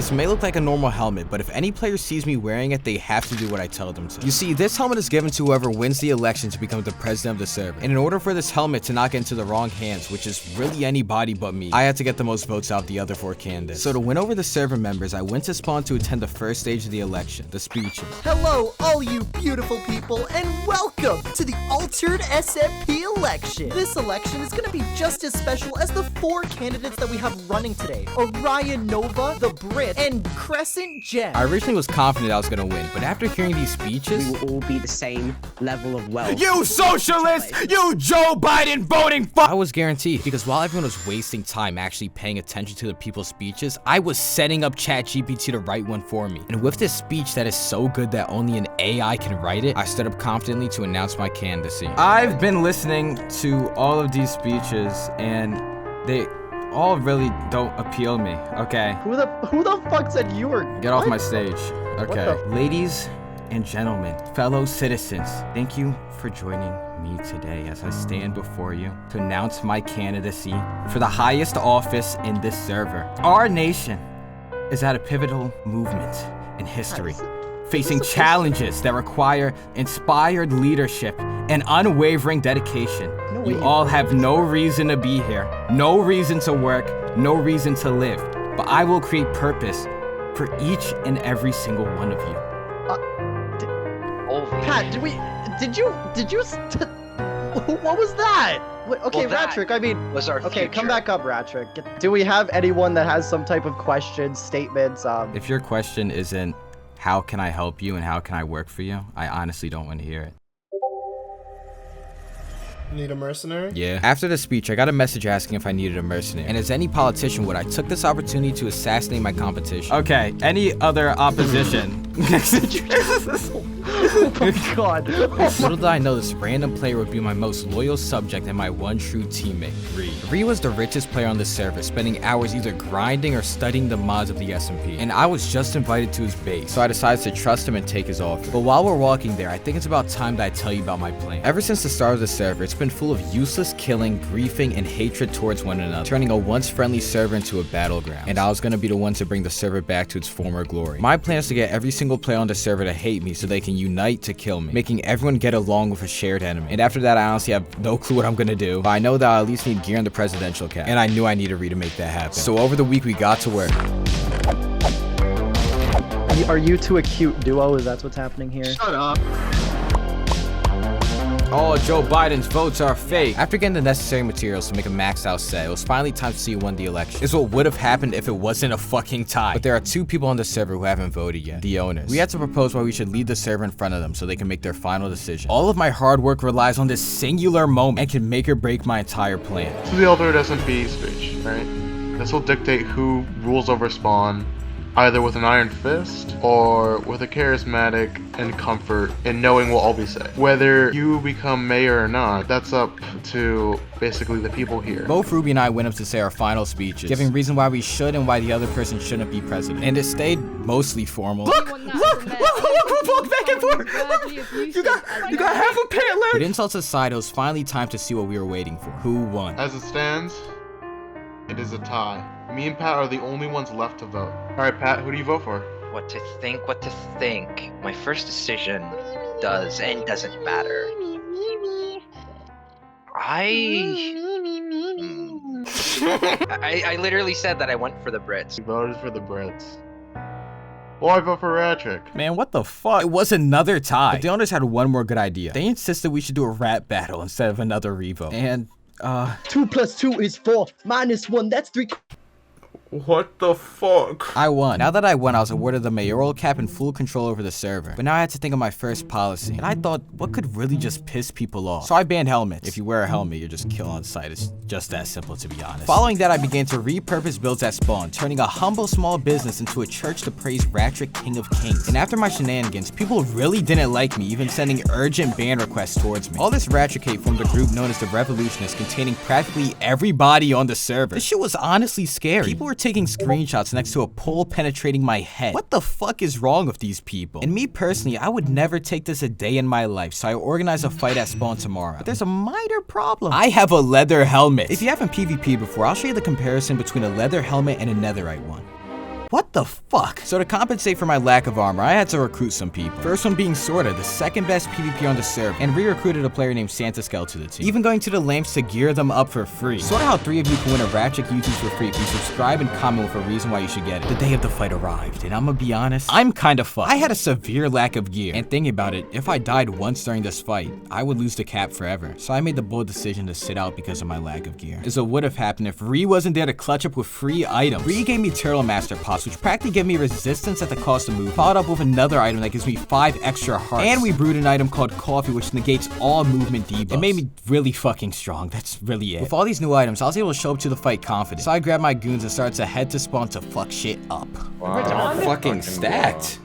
This may look like a normal helmet, but if any player sees me wearing it, they have to do what I tell them to. You see, this helmet is given to whoever wins the election to become the president of the server. And in order for this helmet to not get into the wrong hands, which is really anybody but me, I had to get the most votes out of the other 4 candidates. So to win over the server members, I went to spawn to attend the first stage of the election, the speeches. Hello, all you beautiful people, and welcome to the Altered SMP election. This election is going to be just as special as the 4 candidates that we have running today: Orion Nova, the Brit, and Crescent Gem. I originally was confident I was going to win, but after hearing these speeches, we will all be the same level of wealth. You socialist! You Joe Biden voting fuck! I was guaranteed, because while everyone was wasting time actually paying attention to the people's speeches, I was setting up ChatGPT to write one for me. And with this speech that is so good that only an AI can write it, I stood up confidently to announce my candidacy. I've been listening to all of these speeches, and they all really don't appeal to me, okay? Who the fuck said you were? Get off my stage. Okay. Ladies and gentlemen, fellow citizens, thank you for joining me today as I stand before you to announce my candidacy for the highest office in this server. Our nation is at a pivotal movement in history, facing challenges that require inspired leadership and unwavering dedication. You all have no reason to be here, no reason to work, no reason to live, but I will create purpose for each and every single one of you. Pat, what was that? Wait, okay, well, Ratrick, I mean, was our okay, future. Come back up, Ratrick. Do we have anyone that has some type of questions, statements? If your question isn't, how can I help you and how can I work for you, I honestly don't want to hear it. Need a mercenary? Yeah. After the speech, I got a message asking if I needed a mercenary. And as any politician would, I took this opportunity to assassinate my competition. Okay, any other opposition? Oh my god. Little did I know this random player would be my most loyal subject and my one true teammate, Ree. Ree was the richest player on the server, spending hours either grinding or studying the mods of the SMP. And I was just invited to his base, so I decided to trust him and take his offer. But while we're walking there, I think it's about time that I tell you about my plan. Ever since the start of the server, it's been full of useless killing, griefing, and hatred towards one another, turning a once friendly server into a battleground. And I was gonna be the one to bring the server back to its former glory. My plan is to get every single player on the server to hate me so they can unite to kill me, making everyone get along with a shared enemy. And after that, I honestly have no clue what I'm gonna do, but I know that I at least need gear in the presidential cap, and I knew I needed Ree to make that happen. So over the week, we got to work. Are you two a cute duo? Is that what's happening here? Shut up. All Joe Biden's votes are fake. After getting the necessary materials to make a maxed out set, it was finally time to see who won the election. It's what would have happened if it wasn't a fucking tie. But there are 2 people on the server who haven't voted yet, the owners. We had to propose why we should lead the server in front of them so they can make their final decision. All of my hard work relies on this singular moment and can make or break my entire plan. This is the Altered SMP speech, right? This will dictate who rules over spawn, either with an iron fist or with a charismatic and comfort in knowing what all be said. Whether you become mayor or not, that's up to basically the people here. Both Ruby and I went up to say our final speeches, giving reason why we should and why the other person shouldn't be president. And it stayed mostly formal. Look, back and forth. You got half a pant left. But insults aside, it was finally time to see what we were waiting for. Who won? As it stands, it is a tie. Me and Pat are the only ones left to vote. Alright, Pat, who do you vote for? What to think. My first decision does and doesn't matter. I literally said that I went for the Brits. You voted for the Brits. Well, I vote for Ratrick. Man, what the fuck? It was another tie. But the owners had one more good idea. They insisted we should do a rap battle instead of another revote. And, 2 + 2 is 4, -1, that's 3. What the fuck? I won. Now that I won, I was awarded the mayoral cap and full control over the server. But now I had to think of my first policy. And I thought, what could really just piss people off? So I banned helmets. If you wear a helmet, you're just killed on sight. It's just that simple, to be honest. Following that, I began to repurpose builds at spawn, turning a humble small business into a church to praise Ratrick, King of Kings. And after my shenanigans, people really didn't like me, even sending urgent ban requests towards me. All this Ratrick hate formed a group known as the Revolutionists, containing practically everybody on the server. This shit was honestly scary. People were taking screenshots next to a pole penetrating my head. What the fuck is wrong with these people? And me personally, I would never take this a day in my life, so I organized a fight at spawn tomorrow. But there's a minor problem. I have a leather helmet. If you haven't PvP'd before, I'll show you the comparison between a leather helmet and a netherite one. What the fuck? So to compensate for my lack of armor, I had to recruit some people. First one being Sorta, the second best PvP on the server, and re-recruited a player named Santa Skull to the team. Even going to the lengths to gear them up for free. Sorta how 3 of you can win a Ratrick YouTube for free if you subscribe and comment with a reason why you should get it. The day of the fight arrived, and I'ma be honest, I'm kinda fucked. I had a severe lack of gear, and thinking about it, if I died once during this fight, I would lose the cap forever. So I made the bold decision to sit out because of my lack of gear. This would have happened if Ree wasn't there to clutch up with free items. Ree gave me Turtle Master Pots, which practically gave me resistance at the cost of move, followed up with another item that gives me 5 extra hearts. And we brewed an item called Coffee, which negates all movement debuffs. It made me really fucking strong, that's really it. With all these new items, I was able to show up to the fight confident. So I grabbed my goons and started to head to spawn to fuck shit up. Wow. Fucking stacked.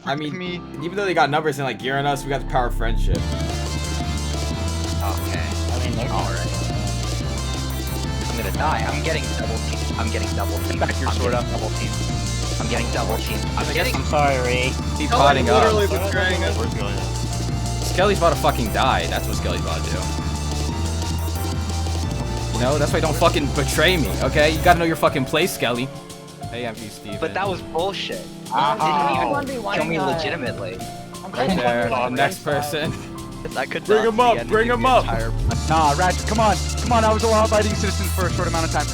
I mean, even though they got numbers and like gear on us, we got the power of friendship. Okay. Alright. I'm gonna die. I'm getting double teamed. I'm getting double teamed. Back your sword up. Double teamed. I'm getting double teamed. I'm sorry, Ray. Keep potting up. Literally betraying us. Skelly's about to fucking die. That's what Skelly's about to do. No, that's why don't fucking betray me, okay? You gotta know your fucking place, Skelly. Hey, MP Steven. But that was bullshit. Didn't even show me legitimately. Right there, the next person. I could Bring him up, bring him up. Nah, Ratrick, come on. Come on, I was a law-abiding citizen for a short amount of time.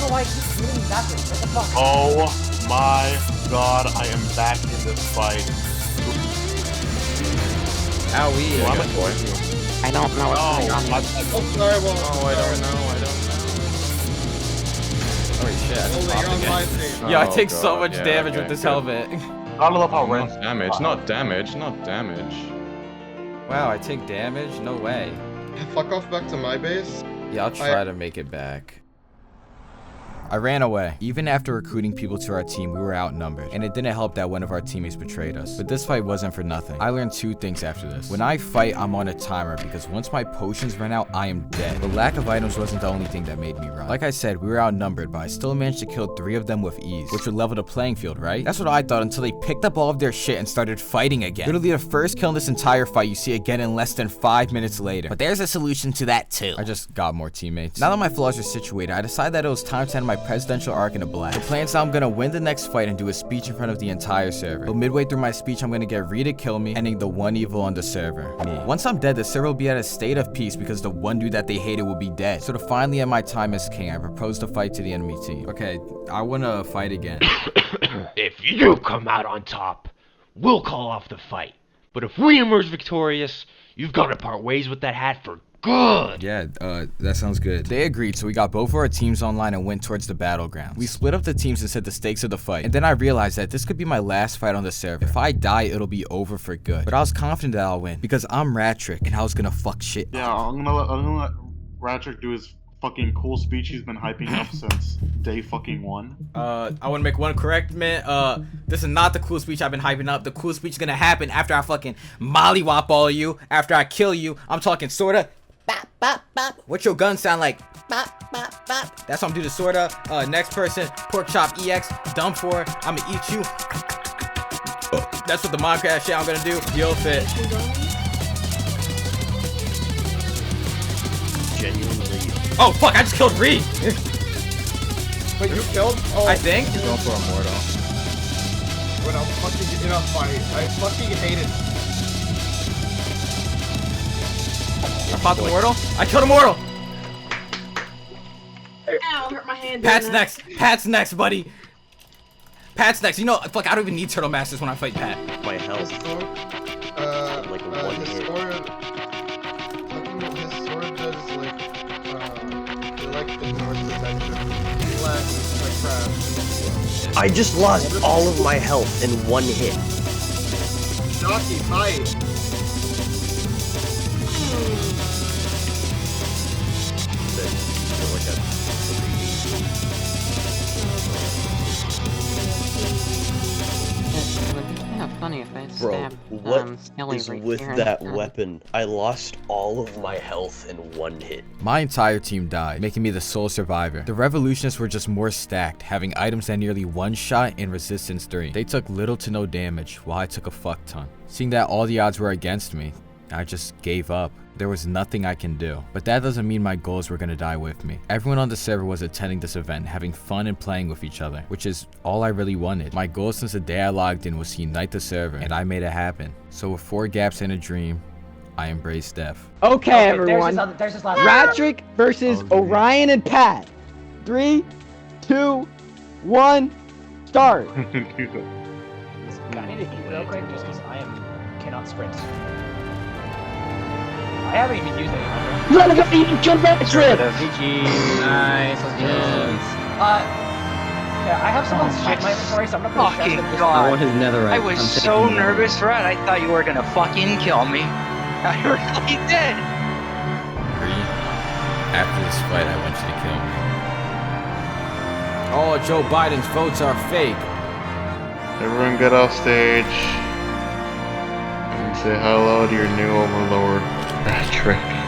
Oh, I keep moving backwards. What the fuck? Oh my god, I am back in this fight. Owie. I'm a boy. I don't know what's going on. Oh, sorry, well, I don't know. Holy shit, I just You're popped on again. my team. Yeah, I Oh, take so God, much yeah, damage okay, with this good. helmet. I love how Ren. Not damage, not damage, not damage. Wow, I take damage? No way. Fuck off back to my base. Yeah, I'll try to make it back. I ran away. Even after recruiting people to our team, we were outnumbered, and it didn't help that one of our teammates betrayed us. But this fight wasn't for nothing. I learned 2 things after this. When I fight, I'm on a timer, because once my potions run out, I am dead. The lack of items wasn't the only thing that made me run. Like I said, we were outnumbered, but I still managed to kill 3 of them with ease, which would level the playing field, right? That's what I thought until they picked up all of their shit and started fighting again. Literally the first kill in this entire fight you see again in less than 5 minutes later. But there's a solution to that too. I just got more teammates. Now that my flaws are situated, I decided that it was time to end my presidential arc in a blast. The plan's now I'm gonna win the next fight and do a speech in front of the entire server. But midway through my speech, I'm gonna get Ree to kill me, ending the one evil on the server, me. Once I'm dead, the server will be at a state of peace because the one dude that they hated will be dead. So to finally end my time as king, I propose to fight to the enemy team. Okay, I wanna fight again. If you come out on top, we'll call off the fight. But if we emerge victorious, you've got to part ways with that hat for good. Yeah, that sounds good. They agreed, so we got both of our teams online and went towards the battlegrounds. We split up the teams and set the stakes of the fight. And then I realized that this could be my last fight on the server. If I die, it'll be over for good. But I was confident that I'll win because I'm Ratrick and I was gonna fuck shit up. Yeah, I'm gonna let Ratrick do his fucking cool speech he's been hyping up since day fucking 1. I want to make one correction. This is not the cool speech I've been hyping up. The cool speech is gonna happen after I fucking mollywop all of you, after I kill you. I'm talking sorta. Bop, bop, bop. What's your gun sound like? Bop, bop, bop. That's what I'm doing to sorta. Next person, pork chop EX, dumb for. I'ma eat you. That's what the Minecraft shit I'm gonna do. You'll fit. Genuinely. Oh fuck! I just killed Ree. Wait, you killed? Oh, I think. He's going for a mortal. When I'm fucking in a fight, I fucking hate it. I popped the mortal. I killed a mortal. Ow, hurt my hand. Pat's next. Pat's next, buddy. Pat's next. You know, fuck, I don't even need Turtle Masters when I fight Pat. My His health. sword, Like a one his hit. sword, his sword does like the north detection. Flash, like crash. I just lost all of my health in 1 hit. Jockey, fight! It would be kind of funny if I Bro, stabbed what Skelly is right with here. that weapon? I lost all of my health in 1 hit. My entire team died, making me the sole survivor. The revolutionists were just more stacked, having items that nearly one-shot and resistance 3. They took little to no damage, while I took a fuck ton. Seeing that all the odds were against me, I just gave up. there was nothing I can do. But that doesn't mean my goals were gonna die with me. Everyone on the server was attending this event, having fun and playing with each other, which is all I really wanted. My goal since the day I logged in was to unite the server, and I made it happen. So with 4 gaps and a dream, I embraced death. Okay, everyone. There's his last Ratrick versus Orion and Pat. 3, 2, 1, start. I need to eat real quick just because I cannot sprint. I haven't even used any of my Let go, you killed Ratrick! Nice, let's go. Yeah, I have someone's shit in my inventory, so I'm not gonna Fucking stress God. I want his netherite. I was so nervous, Rat. I thought you were gonna fucking kill me. I really did. Bree, after this fight, I want you to kill me. All Joe Biden's votes are fake. Everyone get off stage and say hello to your new overlord, Ratrick.